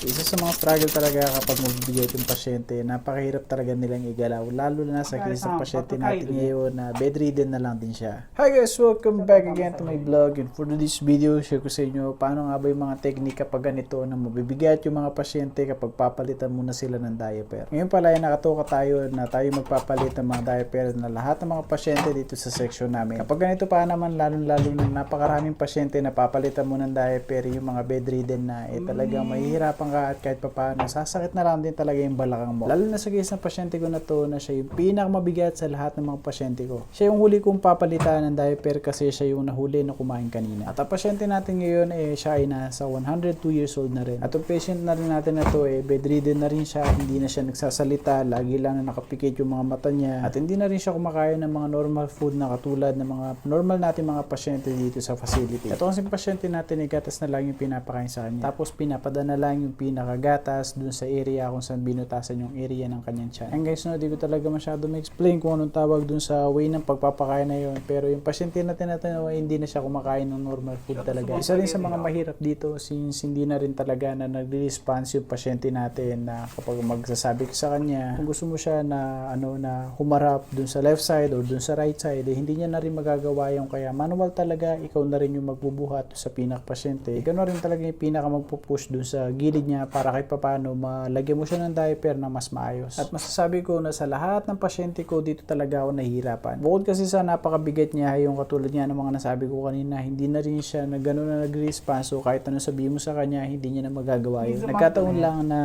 Isa sa mga struggle talaga kapag magbibigay yung pasyente, napakahirap talaga nilang igalaw, lalo na sa case ng pasyente natin ngayon na bedridden na lang din siya. Hi guys! Welcome back again to my vlog, and for this video, share ko sa inyo paano nga ba yung mga technique kapag ganito na mabibigat yung mga pasyente kapag papalitan muna sila ng diaper. Ngayon pala ay nakatuka tayo na tayo magpapalit ng mga diaper na lahat ng mga pasyente dito sa section namin. Kapag ganito pa naman, lalo na napakaraming pasyente na papalitan mo ng diaper, yung mga bedridden na talagang mahihirapan ka at kahit papaano sasakit na lang din talaga yung balakang mo. Lalo na sa case ng pasyente ko na to na siya yung pinakamabigat sa lahat ng mga pasyente ko. Siya yung huli kong papalitan ng diaper kasi siya yung nahuli na kumain kanina. At ang pasyente natin ngayon siya ay nasa 102 years old na rin. At ang patient na rin natin na to bedridden na rin siya, hindi na siya nagsasalita, lagi lang na nakapikit yung mga mata niya at hindi na rin siya kumakain ng mga normal food na katulad ng mga normal natin mga pasyente dito sa facility. Ito kasi pasyente natin gatas na lang yung pinapakain sa kanya. Tapos pinapadala lang yung pinakagatas dun sa area kung saan binutasan yung area ng kanyang tiyan. And guys, di ko talaga masyado ma-explain kung anong tawag dun sa way ng pagpapakain na yun. Pero yung pasyente natin hindi na siya kumakain ng normal food talaga. Isa rin sa mga mahirap dito since hindi na rin talaga na nagre-response yung pasyente natin na kapag magsasabi ko sa kanya kung gusto mo siya na na humarap dun sa left side or dun sa right side, hindi niya na rin magagawa yung kaya manual talaga, ikaw na rin yung magbubuhat sa pinaka-pasyente. Ikaw na rin talaga yung pinaka magpupush dun sa gilid niya para kahit papaano malagyan mo siya ng diaper na mas maayos. At masasabi ko na sa lahat ng pasyente ko dito talaga ako nahihirapan. Bukod kasi sa napakabigat niya, yung katulad niya ng mga nasabi ko kanina, hindi na rin siya na gano'n na nag-response. So kahit ano sabihin mo sa kanya, hindi niya na magagawa yun. Nagkataon lang na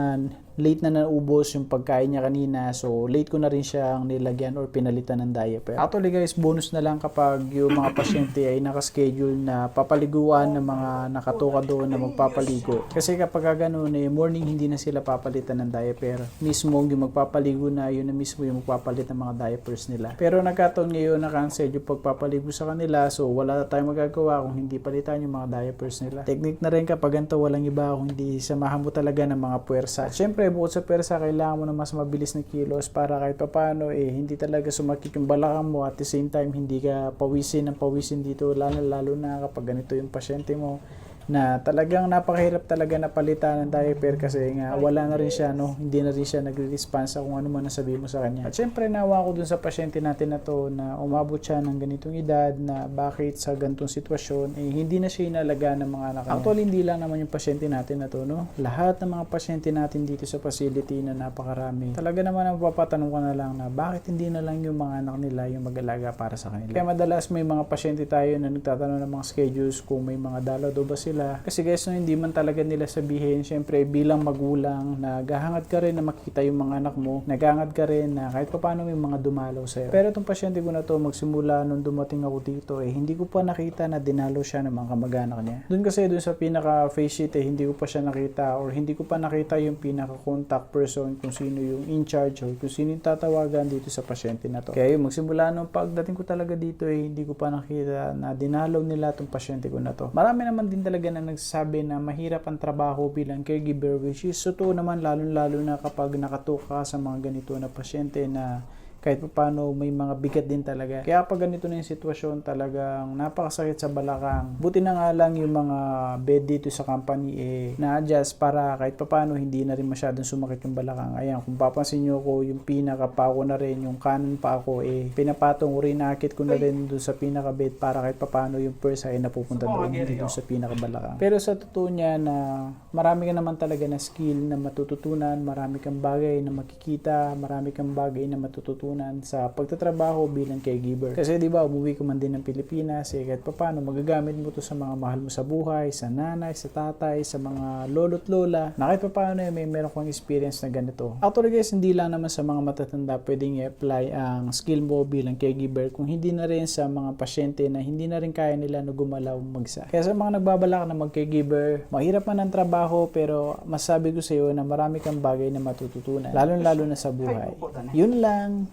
late na naubos yung pagkain niya kanina, so late ko na rin siyang nilagyan or pinalitan ng diaper. Actually guys, bonus na lang kapag yung mga pasyente ay nakaschedule na papaliguan ng mga nakatoka doon na magpapaligo. Kasi kapag ganoon morning hindi na sila papalitan ng diaper. Mismo yung magpapaligo na, yun na mismo yung magpapalit ng mga diapers nila. Pero nagkataon ngayon na cancel yung pagpapaligo sa kanila, so wala na tayong magagawa kung hindi palitan yung mga diapers nila. Technique na rin kapag ganito, walang iba kung hindi samahan mo talaga ng mga puwersa. At syempre, bukod sa persa, kailangan mo na mas mabilis na kilos para kahit paano hindi talaga sumakit yung balakang mo at the same time hindi ka pawisin dito, lalo na kapag ganito yung pasyente mo na talagang napakahirap talaga na palitan ng diaper kasi nga wala na rin siya, hindi na rin siya nagre-response sa kung ano man ang sabihin mo sa kanya. At syempre nawa ko dun sa pasyente natin na to na umabot siya ng ganitong edad na bakit sa ganitong sitwasyon hindi na siya inalagaan ng mga anak niya. Actually hindi lang naman yung pasyente natin na to, lahat ng mga pasyente natin dito sa facility na napakarami. Talaga naman ang papatanong ko na lang na bakit hindi na lang yung mga anak nila yung mag-alaga para sa kanila. Kaya madalas may mga pasyente tayo na nagtatanong ng mga schedules kung may mga dalaw daw ba sila. Kasi guys, hindi man talaga nila sabihin, syempre bilang magulang, naghahangad ka rin na makita yung mga anak mo, naghahangad ka rin na kahit paano may mga dumalaw sa'yo. Pero itong pasyente ko na to, magsimula nung dumating ako dito, hindi ko pa nakita na dinalaw siya ng mga kamag-anak niya. Doon kasi doon sa pinaka face sheet, hindi ko pa siya nakita or hindi ko pa nakita yung pinaka contact person kung sino yung in charge or kung sino yung tatawagan dito sa pasyente na to. Kaya yung magsimula nung pagdating ko talaga dito, hindi ko pa nakita na dinalaw nila itong pasyente ko na to. Marami naman din talaga na nagsasabi na mahirap ang trabaho bilang caregiver, which is totoo naman, lalo na kapag nakatuka sa mga ganito na pasyente na kahit paano may mga bigat din talaga. Kaya pag ganito na yung sitwasyon, talagang napakasakit sa balakang. Buti na nga lang yung mga bed dito sa company na-adjust para kahit paano hindi na rin masyadong sumakit yung balakang. Ayan, kung papansin nyo ko, yung pinaka-pa ko na rin, yung kanan pa ako pinapatong ko rin, nakakit ko na rin doon sa pinaka-bed para kahit paano yung purse ay napupunta doon, hindi doon sa pinaka-balakang. Pero sa totoo niya na marami ka naman talaga na skill na matututunan, marami kang bagay na makikita, marami kang bagay na matututunan sa pagtatrabaho bilang caregiver. Kasi di ba umuwi ka man din ng Pilipinas, kahit paano magagamit mo to sa mga mahal mo sa buhay, sa nanay, sa tatay, sa mga lolo't lola, na kahit paano may meron kang experience na ganito. Actually guys, hindi lang naman sa mga matatanda pwedeng i-apply ang skill mo bilang caregiver, kung hindi na rin sa mga pasyente na hindi na rin kaya nila na gumalaw mag-isa. Kaya sa mga nagbabalak na mag-caregiver, mahirap man ang trabaho pero masasabi ko sa iyo na marami kang bagay na matututunan, lalo na sa buhay. Yun lang.